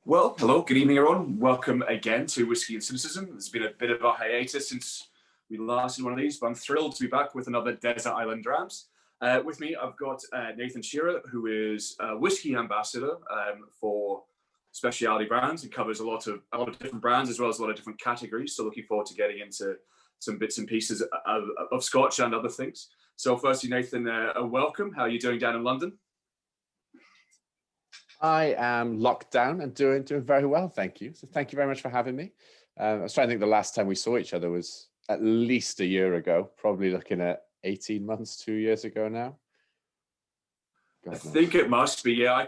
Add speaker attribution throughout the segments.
Speaker 1: Well, hello, good evening, everyone. Welcome again to Whiskey and Cynicism. There's been a bit of a hiatus since we last did one of these, but I'm thrilled to be back with another Desert Island Drams. With me, I've got Nathan Shearer, who is a whiskey ambassador for Speciality Brands. He covers a lot of different brands as well as a lot of different categories. So looking forward to getting into some bits and pieces of Scotch and other things. So firstly, Nathan, welcome. How are you doing down in London?
Speaker 2: I am locked down and doing very well, thank you. So thank you very much for having me. I was trying to think the last time we saw each other was at least a year ago, probably looking at 18 months, 2 years ago now.
Speaker 1: I think it must be, yeah.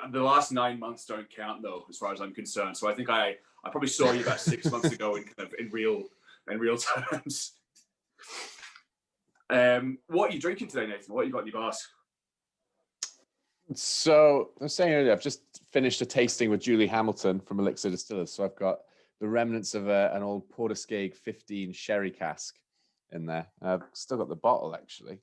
Speaker 1: The last 9 months don't count though, as far as I'm concerned. So I think I probably saw you about 6 months ago in real terms. What are you drinking today, Nathan? What you got in your glass?
Speaker 2: So I was saying earlier, I've just finished a tasting with Julie Hamilton from Elixir Distillers. So I've got the remnants of an old Porterskeg 15 sherry cask in there. I've still got the bottle actually.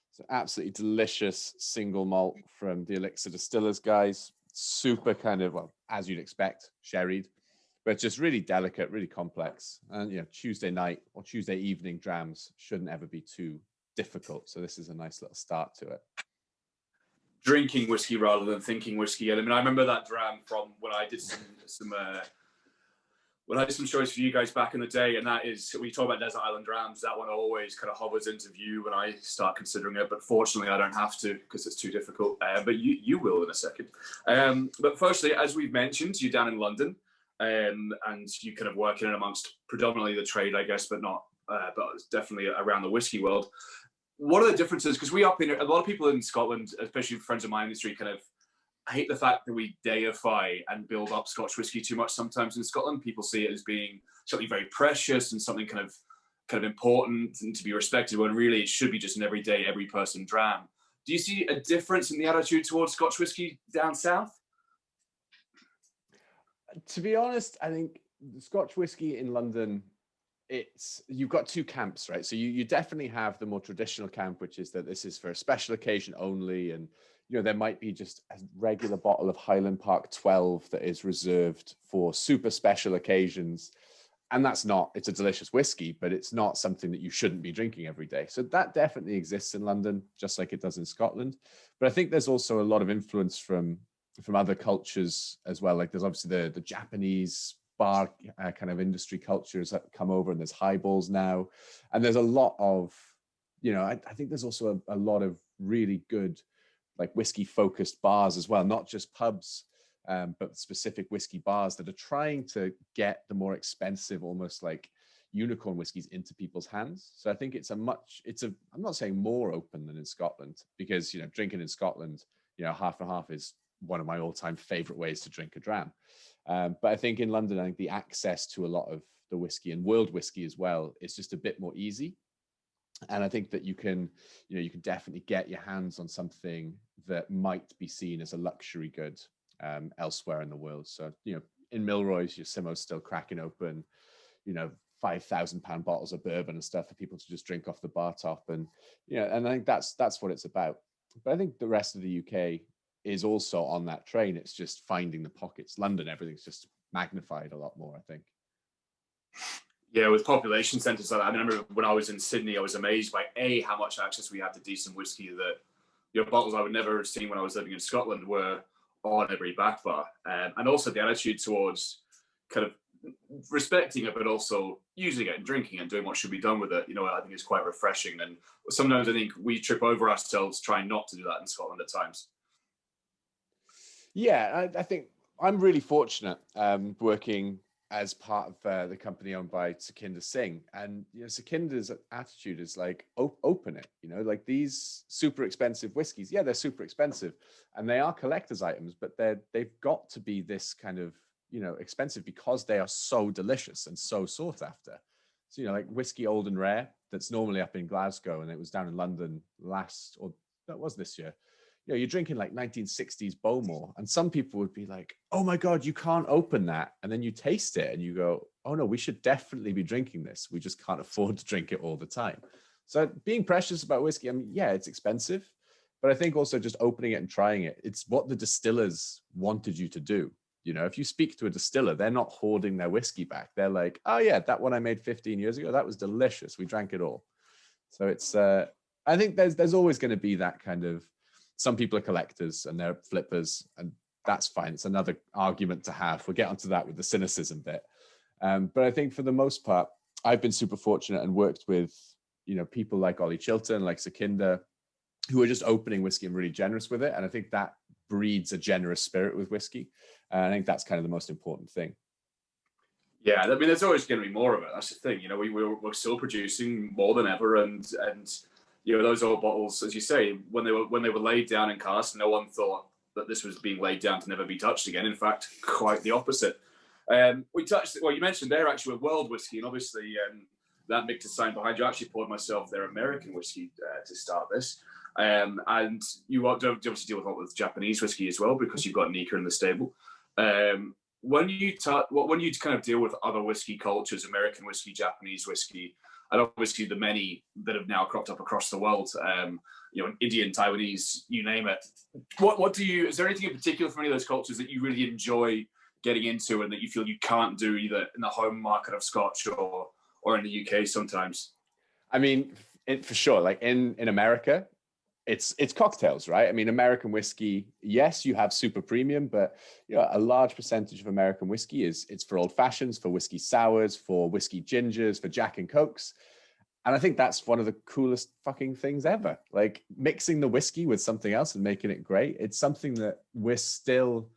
Speaker 2: It's an absolutely delicious single malt from the Elixir Distillers guys. Super kind of, well, as you'd expect, sherried, but just really delicate, really complex. And Tuesday night or Tuesday evening drams shouldn't ever be too difficult. So this is a nice little start to it.
Speaker 1: Drinking whiskey rather than thinking whiskey. I mean, I remember that dram from when I did some shows for you guys back in the day, and that is, when you talk about Desert Island Drams, that one always kind of hovers into view when I start considering it, but fortunately I don't have to because it's too difficult, but you will in a second. But firstly, as we've mentioned, you're down in London, and you kind of work in and amongst predominantly the trade, I guess, but definitely around the whiskey world. What are the differences? Because a lot of people in Scotland, especially friends of my industry, kind of hate the fact that we deify and build up Scotch whiskey too much. Sometimes in Scotland, people see it as being something very precious and something kind of important and to be respected, when really it should be just an everyday, every person dram. Do you see a difference in the attitude towards Scotch whiskey down south?
Speaker 2: To be honest, I think the Scotch whiskey in London, you've got two camps, right? So you definitely have the more traditional camp, which is that this is for a special occasion only, and there might be just a regular bottle of Highland Park 12 that is reserved for super special occasions, and it's a delicious whiskey, but it's not something that you shouldn't be drinking every day. So that definitely exists in London, just like it does in Scotland. But I think there's also a lot of influence from other cultures as well. Like there's obviously the Japanese bar kind of industry cultures that come over, and there's highballs now, and there's a lot of I think there's also a lot of really good like whiskey focused bars as well, not just pubs, but specific whiskey bars that are trying to get the more expensive, almost like unicorn whiskeys into people's hands. So I think I'm not saying more open than in Scotland, because drinking in Scotland, half and half is one of my all-time favorite ways to drink a dram. But I think in London, I think the access to a lot of the whiskey and world whiskey as well is just a bit more easy. And I think that you can definitely get your hands on something that might be seen as a luxury good elsewhere in the world. So, in Milroy's, your Simo's still cracking open, £5,000 bottles of bourbon and stuff for people to just drink off the bar top. And, and I think that's what it's about. But I think the rest of the UK is also on that train. It's just finding the pockets. London, everything's just magnified a lot more, I think.
Speaker 1: Yeah, with population centres like that. I remember when I was in Sydney, I was amazed by how much access we had to decent whiskey, that bottles I would never have seen when I was living in Scotland were on every back bar. And also the attitude towards kind of respecting it, but also using it and drinking it and doing what should be done with it, I think is quite refreshing. And sometimes I think we trip over ourselves trying not to do that in Scotland at times.
Speaker 2: Yeah, I think I'm really fortunate working as part of the company owned by Sukhinder Singh. And Sukhinder's attitude is like, open it, like these super expensive whiskies. Yeah, they're super expensive and they are collector's items, but they've got to be this kind of, expensive because they are so delicious and so sought after. So, like whiskey old and rare, that's normally up in Glasgow, and it was down in London this year. You're drinking like 1960s Bowmore, and some people would be like, oh my God, you can't open that. And then you taste it and you go, oh no, we should definitely be drinking this. We just can't afford to drink it all the time. So being precious about whiskey, I mean, yeah, it's expensive, but I think also just opening it and trying it, it's what the distillers wanted you to do. You know, if you speak to a distiller, they're not hoarding their whiskey back. They're like, oh yeah, that one I made 15 years ago, that was delicious. We drank it all. So it's, I think there's always going to be that kind of, some people are collectors and they're flippers, and that's fine. It's another argument to have. We'll get onto that with the cynicism bit. But I think for the most part, I've been super fortunate and worked with, you know, people like Ollie Chilton, like Sakinda, who are just opening whiskey and really generous with it. And I think that breeds a generous spirit with whiskey. And I think that's kind of the most important thing.
Speaker 1: Yeah, I mean, there's always going to be more of it. That's the thing. You know, we're still producing more than ever, and you know, those old bottles, as you say, when they were laid down in cask, no one thought that this was being laid down to never be touched again. In fact, quite the opposite. We touched. Well, you mentioned there actually with world whiskey, and obviously that Victor sign behind you. I actually poured myself their American whiskey to start this. And you obviously deal with a lot with Japanese whiskey as well, because you've got Nika in the stable. When you kind of deal with other whiskey cultures, American whiskey, Japanese whiskey, and obviously the many that have now cropped up across the world, you know, Indian, Taiwanese, you name it. Is there anything in particular from any of those cultures that you really enjoy getting into and that you feel you can't do either in the home market of Scotch or in the UK sometimes?
Speaker 2: I mean, for sure, like in America, it's cocktails, right? I mean, American whiskey, yes, you have super premium, but you know, a large percentage of American whiskey it's for old fashions, for whiskey sours, for whiskey gingers, for Jack and Cokes. And I think that's one of the coolest fucking things ever. Like mixing the whiskey with something else and making it great. It's something that we're still,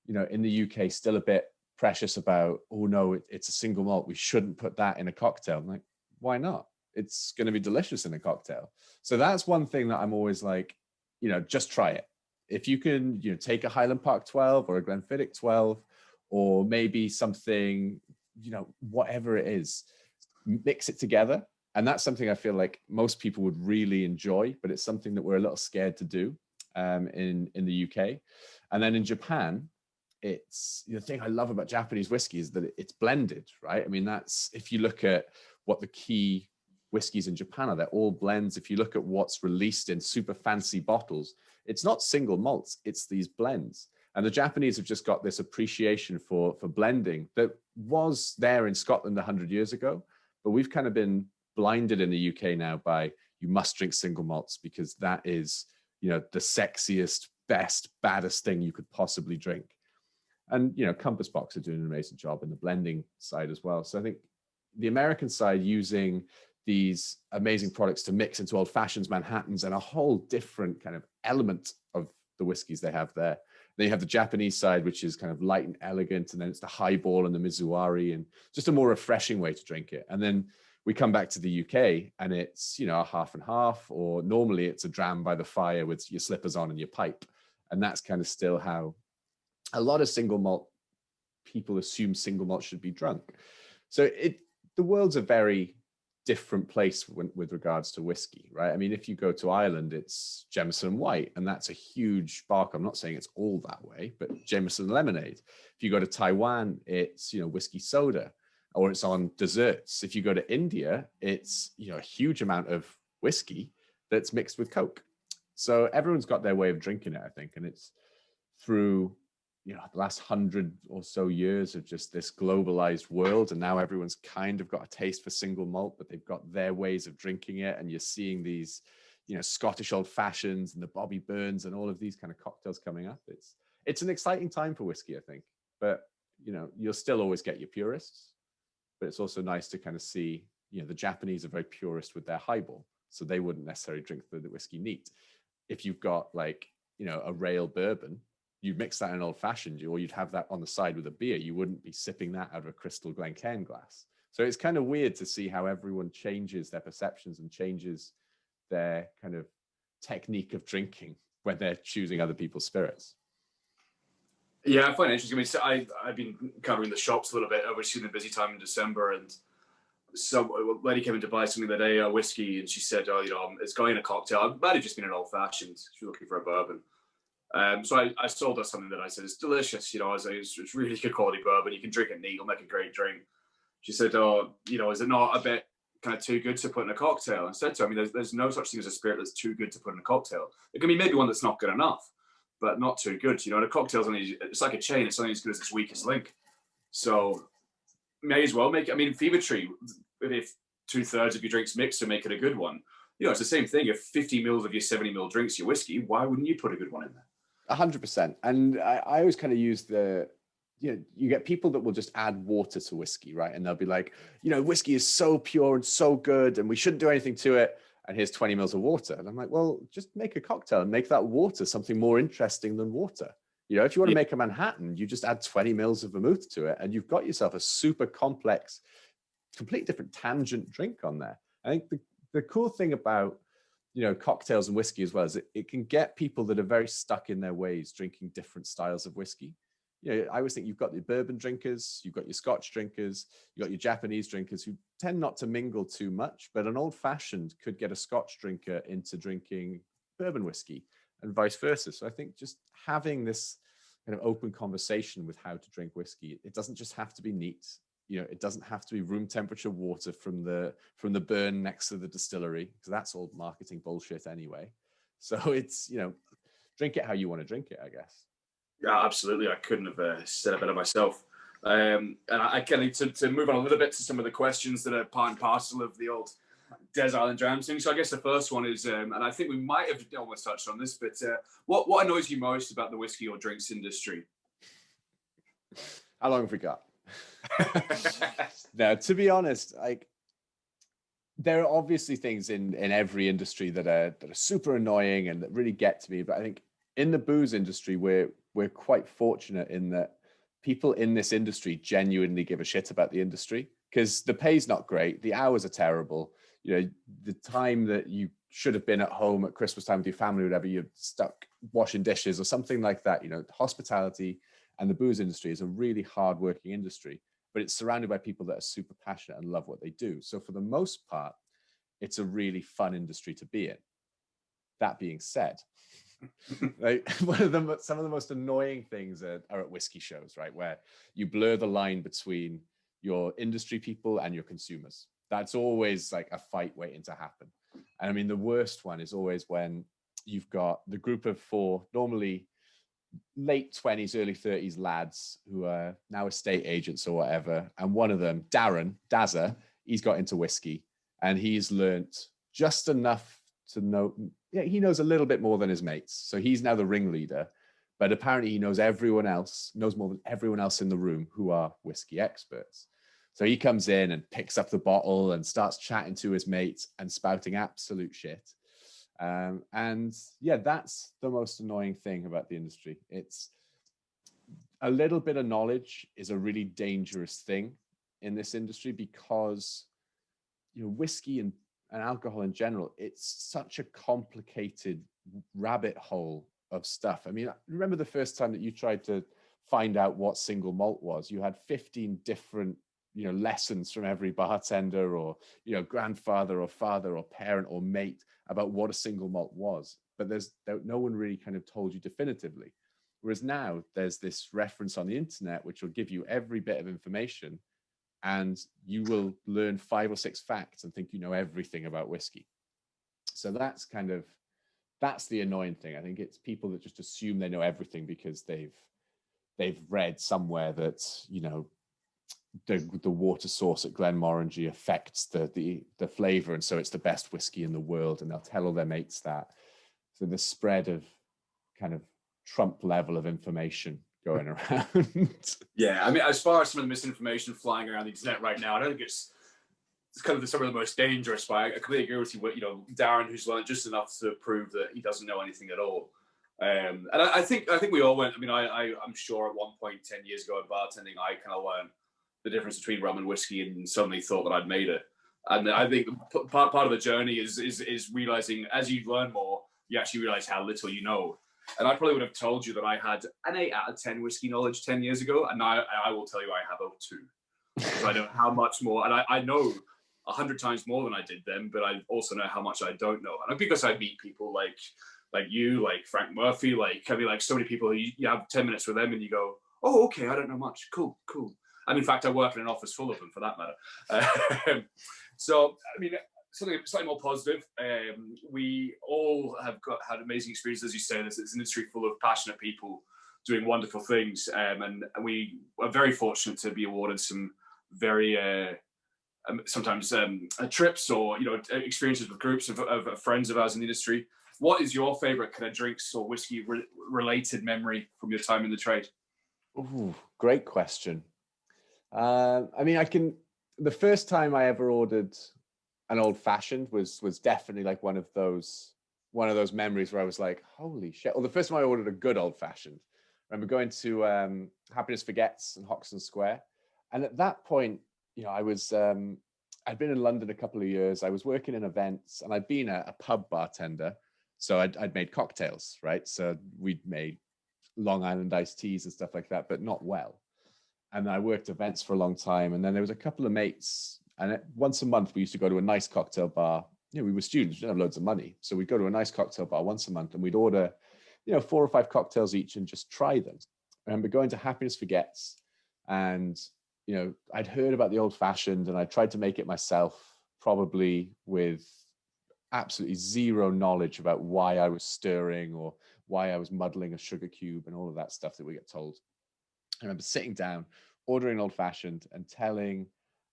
Speaker 2: you know, in the UK, still a bit precious about. Oh no, it's a single malt. We shouldn't put that in a cocktail. I'm like, why not? It's going to be delicious in a cocktail. So that's one thing that I'm always like, you know, just try it. If you can, you know, take a Highland Park 12 or a Glenfiddich 12, or maybe something, you know, whatever it is, mix it together. And that's something I feel like most people would really enjoy, but it's something that we're a little scared to do in the UK. And then in Japan, it's the thing I love about Japanese whiskey is that it's blended, right? I mean, that's, if you look at what the key whiskeys in Japan are, they're all blends. If you look at what's released in super fancy bottles, it's not single malts, it's these blends. And the Japanese have just got this appreciation for blending that was there in Scotland 100 years ago, but we've kind of been blinded in the UK now by, you must drink single malts because that is, you know, the sexiest, best, baddest thing you could possibly drink. And, you know, Compass Box are doing an amazing job in the blending side as well. So I think the American side using these amazing products to mix into old fashions, Manhattans, and a whole different kind of element of the whiskeys they have there. Then you have the Japanese side, which is kind of light and elegant, and then it's the highball and the Mizuwari, and just a more refreshing way to drink it. And then we come back to the UK, and it's, you know, a half and half, or normally it's a dram by the fire with your slippers on and your pipe. And that's kind of still how a lot of single malt people assume single malt should be drunk. So the world's a very different place with regards to whiskey, right? I mean, if you go to Ireland, it's Jameson White, and that's a huge bark. I'm not saying it's all that way, but Jameson Lemonade. If you go to Taiwan, it's, you know, whiskey soda, or it's on desserts. If you go to India, it's, you know, a huge amount of whiskey that's mixed with Coke. So everyone's got their way of drinking it, I think, and it's through, you know, the last 100 or so years of just this globalized world. And now everyone's kind of got a taste for single malt, but they've got their ways of drinking it. And you're seeing these, you know, Scottish old fashions and the Bobby Burns and all of these kind of cocktails coming up. It's an exciting time for whiskey, I think. But, you know, you'll still always get your purists, but it's also nice to kind of see, you know, the Japanese are very purist with their highball. So they wouldn't necessarily drink the whiskey neat. If you've got like, you know, a rail bourbon, you'd mix that in an old fashioned, or you'd have that on the side with a beer. You wouldn't be sipping that out of a crystal Glencairn glass. So it's kind of weird to see how everyone changes their perceptions and changes their kind of technique of drinking when they're choosing other people's spirits.
Speaker 1: Yeah, I find it interesting. I mean, I've been covering the shops a little bit. Obviously, in a busy time in December, and so a lady came in to buy something the day, a whiskey, and she said, "Oh, you know, it's going in a cocktail. It might have just been an old fashioned. She was looking for a bourbon." So I sold her something that I said is delicious. You know, I was like, it's really good quality bourbon. You can drink it neat. It'll make a great drink. She said, "Oh, you know, is it not a bit kind of too good to put in a cocktail?" I said to her, "I mean, there's no such thing as a spirit that's too good to put in a cocktail. It can be maybe one that's not good enough, but not too good. You know, and a cocktail's only, it's like a chain. It's only as good as its weakest link. So may as well make it. I mean, Fever Tree, if 2/3 of your drinks mix to make it a good one, you know, it's the same thing. If 50 mils of your 70 mil drinks your whiskey, why wouldn't you put a good one in there?
Speaker 2: 100%. And I always kind of use the, you know, you get people that will just add water to whiskey, right? And they'll be like, you know, whiskey is so pure and so good and we shouldn't do anything to it. And here's 20 mils of water. And I'm like, well, just make a cocktail and make that water something more interesting than water. You know, if you want to make a Manhattan, you just add 20 mils of vermouth to it and you've got yourself a super complex, completely different tangent drink on there. I think the cool thing about, you know, cocktails and whiskey as well is it can get people that are very stuck in their ways drinking different styles of whiskey. You know, I always think you've got the bourbon drinkers, you've got your Scotch drinkers, you've got your Japanese drinkers who tend not to mingle too much, but an old fashioned could get a Scotch drinker into drinking bourbon whiskey and vice versa. So I think just having this kind of open conversation with how to drink whiskey, it doesn't just have to be neat. You know, it doesn't have to be room temperature water from the burn next to the distillery, because that's all marketing bullshit anyway. So it's, you know, drink it how you want to drink it, I guess.
Speaker 1: Yeah, absolutely. I couldn't have said it better myself. And I kind of to move on a little bit to some of the questions that are part and parcel of the old Desert Island Drams thing. So I guess the first one is, and I think we might have almost touched on this, but what annoys you most about the whiskey or drinks industry?
Speaker 2: How long have we got? Now, to be honest, like there are obviously things in every industry that are super annoying and that really get to me. But I think in the booze industry, we're quite fortunate in that people in this industry genuinely give a shit about the industry, because the pay's not great, the hours are terrible. You know, the time that you should have been at home at Christmas time with your family, or whatever, you're stuck washing dishes or something like that. You know, hospitality and the booze industry is a really hardworking industry, but it's surrounded by people that are super passionate and love what they do. So for the most part, it's a really fun industry to be in. That being said, like some of the most annoying things are at whiskey shows, right? Where you blur the line between your industry people and your consumers. That's always like a fight waiting to happen. And I mean, the worst one is always when you've got the group of four, normally late 20s, early 30s lads who are now estate agents or whatever. And one of them, Darren, Dazza, he's got into whiskey and he's learnt just enough to know, yeah, he knows a little bit more than his mates. So he's now the ringleader, but apparently he knows knows more than everyone else in the room who are whiskey experts. So he comes in and picks up the bottle and starts chatting to his mates and spouting absolute shit. And yeah, that's the most annoying thing about the industry. It's a little bit of knowledge is a really dangerous thing in this industry, because, you know, whiskey and alcohol in general, it's such a complicated rabbit hole of stuff. I mean, remember the first time that you tried to find out what single malt was? You had 15 different, you know, lessons from every bartender or, you know, grandfather or father or parent or mate about what a single malt was. But no one really kind of told you definitively. Whereas now there's this reference on the internet, which will give you every bit of information, and you will learn 5 or 6 facts and think you know everything about whiskey. So that's the annoying thing. I think it's people that just assume they know everything because they've read somewhere that, you know, the water source at Glenmorangie affects the flavor, and so it's the best whiskey in the world, and they'll tell all their mates that. So the spread of kind of Trump level of information going around.
Speaker 1: Yeah, I mean, as far as some of the misinformation flying around the internet right now, I don't think it's kind of some of the most dangerous. But I completely agree with you. You know, Darren, who's learned just enough to prove that he doesn't know anything at all. And I think we all went. I mean, I'm sure at one point 10 years ago in bartending, I kind of learned the difference between rum and whiskey, and suddenly thought that I'd made it. And I think part of the journey is realizing as you learn more, you actually realize how little you know. And I probably would have told you that I had an 8 out of 10 whiskey knowledge 10 years ago, and I will tell you I have over 2. Because I know how much more, and I know 100 times more than I did then, but I also know how much I don't know. And because I meet people like you, like Frank Murphy, like so many people who you have 10 minutes with them and you go, oh, okay, I don't know much. Cool. And in fact, I work in an office full of them, for that matter. So, I mean, something slightly more positive. We all have had amazing experiences, as you say. It's an industry full of passionate people doing wonderful things, and we are very fortunate to be awarded some very sometimes trips or experiences with groups of friends of ours in the industry. What is your favorite kind of drinks or whiskey related memory from your time in the trade?
Speaker 2: Ooh, great question. I mean, the first time I ever ordered an old fashioned was definitely like one of those memories where I was like, holy shit. Or the first time I ordered a good old fashioned, I remember going to Happiness Forgets in Hoxton Square. And at that point, I was, I'd been in London a couple of years. I was working in events and I'd been a pub bartender. So I'd made cocktails, right? So we'd made Long Island iced teas and stuff like that, but not well. And I worked events for a long time. And then there was a couple of mates, and once a month we used to go to a nice cocktail bar. We were students, we didn't have loads of money. So we'd go to a nice cocktail bar once a month and we'd order, 4 or 5 cocktails each and just try them. I remember going to Happiness Forgets and, I'd heard about the old fashioned and I tried to make it myself, probably with absolutely zero knowledge about why I was stirring or why I was muddling a sugar cube and all of that stuff that we get told. I remember sitting down, ordering old fashioned and telling,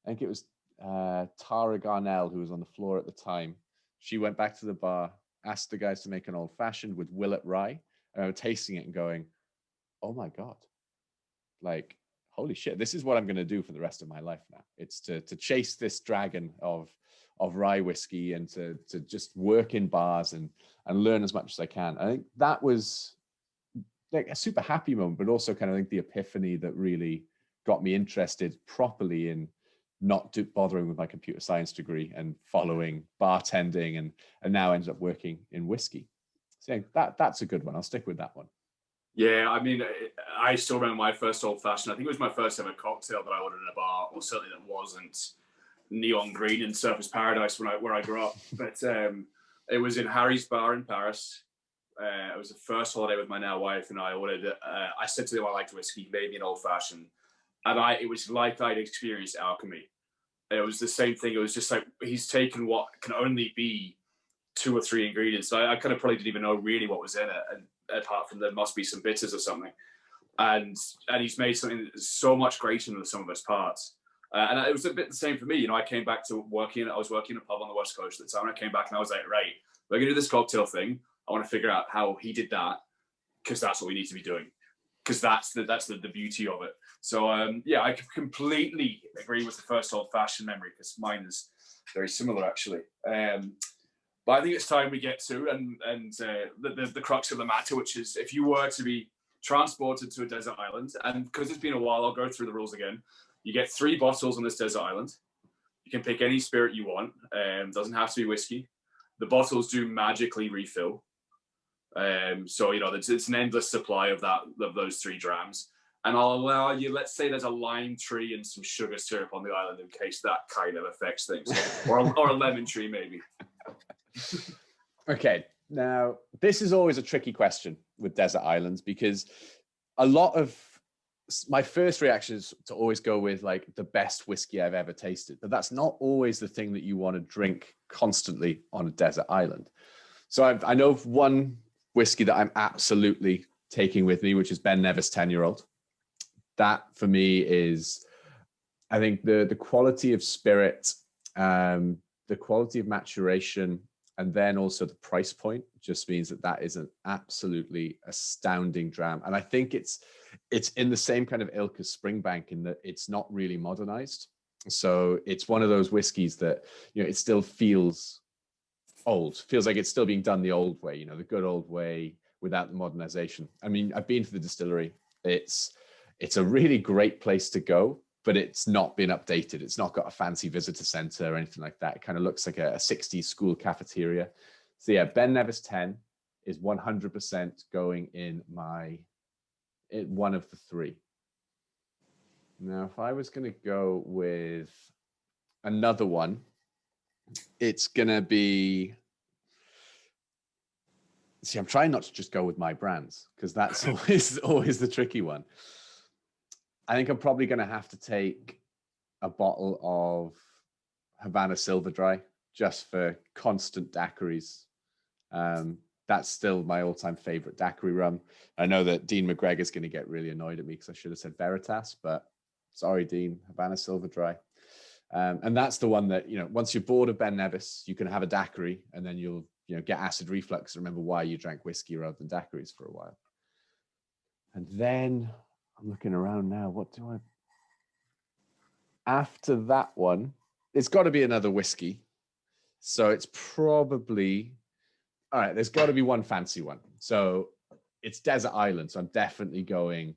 Speaker 2: I think it was Tara Garnell, who was on the floor at the time. She went back to the bar, asked the guys to make an old fashioned with Willet rye. And I was tasting it and going, oh my God, like, holy shit, this is what I'm going to do for the rest of my life now. It's to chase this dragon of rye whiskey and to just work in bars and learn as much as I can. I think that was like a super happy moment, but also kind of like the epiphany that really got me interested properly in not bothering with my computer science degree and following bartending and now ended up working in whiskey. So that's a good one. I'll stick with that one.
Speaker 1: Yeah, I mean, I still remember my first old fashioned. I think it was my first ever cocktail that I ordered in a bar, or certainly that wasn't neon green in Surfers Paradise where I grew up. But it was in Harry's Bar in Paris. It was the first holiday with my now wife, and I ordered. I said to them I liked whiskey, maybe an old fashioned, and it was like I'd experienced alchemy. It was the same thing. It was just like he's taken what can only be 2 or 3 ingredients. So I kind of probably didn't even know really what was in it, and apart from there must be some bitters or something. And he's made something that's so much greater than the sum of its parts. And it was a bit the same for me. I came back to working. I was working in a pub on the West Coast at the time. And I came back and I was like, right, we're going to do this cocktail thing. I want to figure out how he did that, because that's what we need to be doing. Because that's the beauty of it. So yeah, I completely agree with the first old fashioned memory, because mine is very similar actually. But I think it's time we get to and the crux of the matter, which is if you were to be transported to a desert island, and because it's been a while, I'll go through the rules again. You get 3 bottles on this desert island. You can pick any spirit you want. Doesn't have to be whiskey. The bottles do magically refill. So it's an endless supply of those 3 drams. And I'll allow you, let's say there's a lime tree and some sugar syrup on the island in case that kind of affects things. or a lemon tree maybe.
Speaker 2: Okay, now this is always a tricky question with desert islands, because a lot of my first reaction is to always go with like the best whiskey I've ever tasted, but that's not always the thing that you want to drink constantly on a desert island. So I know of one whiskey that I'm absolutely taking with me, which is Ben Nevis 10-year-old. That for me is, I think the quality of spirit, the quality of maturation, and then also the price point just means that is an absolutely astounding dram. And I think it's in the same kind of ilk as Springbank in that it's not really modernized. So it's one of those whiskeys that, it still feels old, feels like it's still being done the old way, the good old way without the modernization. I mean, I've been to the distillery. It's a really great place to go, but it's not been updated. It's not got a fancy visitor center or anything like that. It kind of looks like a 60s school cafeteria. So yeah, Ben Nevis 10 is 100% going in one of the 3. Now, if I was going to go with another one, it's going to be, see, I'm trying not to just go with my brands, because that's always the tricky one. I think I'm probably going to have to take a bottle of Havana Silver Dry, just for constant daiquiris. That's still my all-time favorite daiquiri rum. I know that Dean McGregor's going to get really annoyed at me because I should have said Veritas, but sorry, Dean, Havana Silver Dry. And that's the one that, once you're bored of Ben Nevis, you can have a daiquiri and then you'll, get acid reflux and remember why you drank whiskey rather than daiquiris for a while. And then I'm looking around now. After that one, it's got to be another whiskey. So it's probably, all right, there's got to be one fancy one. So it's Desert Island. So I'm definitely going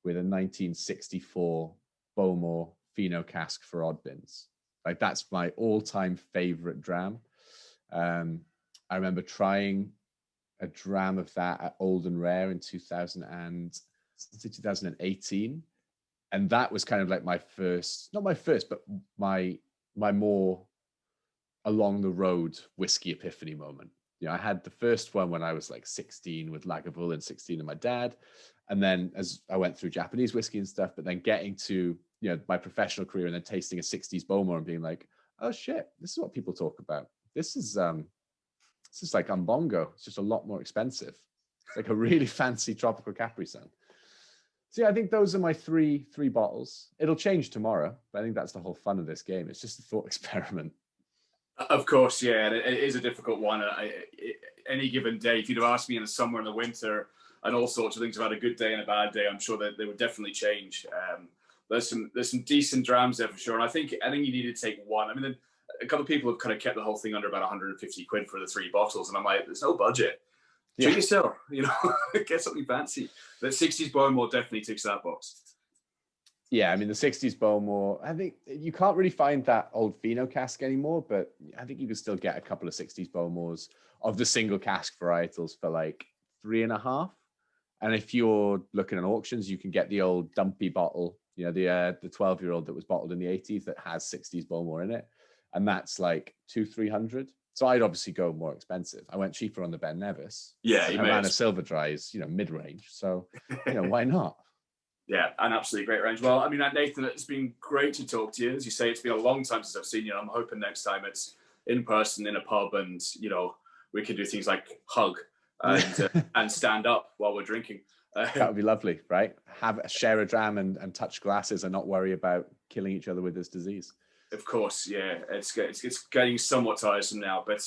Speaker 2: with a 1964 Bowmore Fino cask for odd bins. Like, that's my all-time favorite dram. I remember trying a dram of that at Old and Rare in 2018. And that was kind of like my first, not my first, but my more along the road whiskey epiphany moment. I had the first one when I was like 16 with Lagavulin, 16 and my dad. And then as I went through Japanese whiskey and stuff, but then getting to, my professional career and then tasting a 60s Bowmore and being like, oh shit, this is what people talk about. This is like Umbongo. It's just a lot more expensive. It's like a really fancy tropical Capri-Sun. So yeah, I think those are my three bottles. It'll change tomorrow, but I think that's the whole fun of this game. It's just a thought experiment.
Speaker 1: Of course, yeah, and it is a difficult one. Any given day, if you'd have asked me in the summer and the winter and all sorts of things, I've had a good day and a bad day, I'm sure that they would definitely change. There's some decent drams there for sure, and I think you need to take one. I mean, a couple of people have kind of kept the whole thing under about 150 quid for the 3 bottles, and I'm like, there's no budget. Treat yourself, get something fancy. The 60s Bowmore definitely ticks that box.
Speaker 2: Yeah, I mean, the 60s Bowmore, I think you can't really find that old Fino cask anymore, but I think you can still get a couple of 60s Bowmores of the single cask varietals for like 3.5. And if you're looking at auctions, you can get the old dumpy bottle, the 12-year-old that was bottled in the 80s that has 60s Bowmore in it. And that's like 200-300. So I'd obviously go more expensive. I went cheaper on the Ben Nevis.
Speaker 1: Yeah, you
Speaker 2: Havana Silver Dry is, mid-range. So, why not?
Speaker 1: Yeah, an absolutely great range. Well, I mean, Nathan, it's been great to talk to you. As you say, it's been a long time since I've seen you. I'm hoping next time it's in person in a pub and, we can do things like hug and stand up while we're drinking.
Speaker 2: That would be lovely, right? Share a dram and touch glasses and not worry about killing each other with this disease. Of
Speaker 1: course, yeah. It's getting somewhat tiresome now. But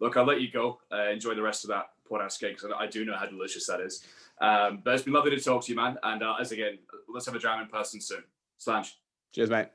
Speaker 1: look, I'll let you go. Enjoy the rest of that porterhouse cake because I do know how delicious that is. But it's been lovely to talk to you, man. And again, let's have a dram in person soon. Slange.
Speaker 2: Cheers, mate.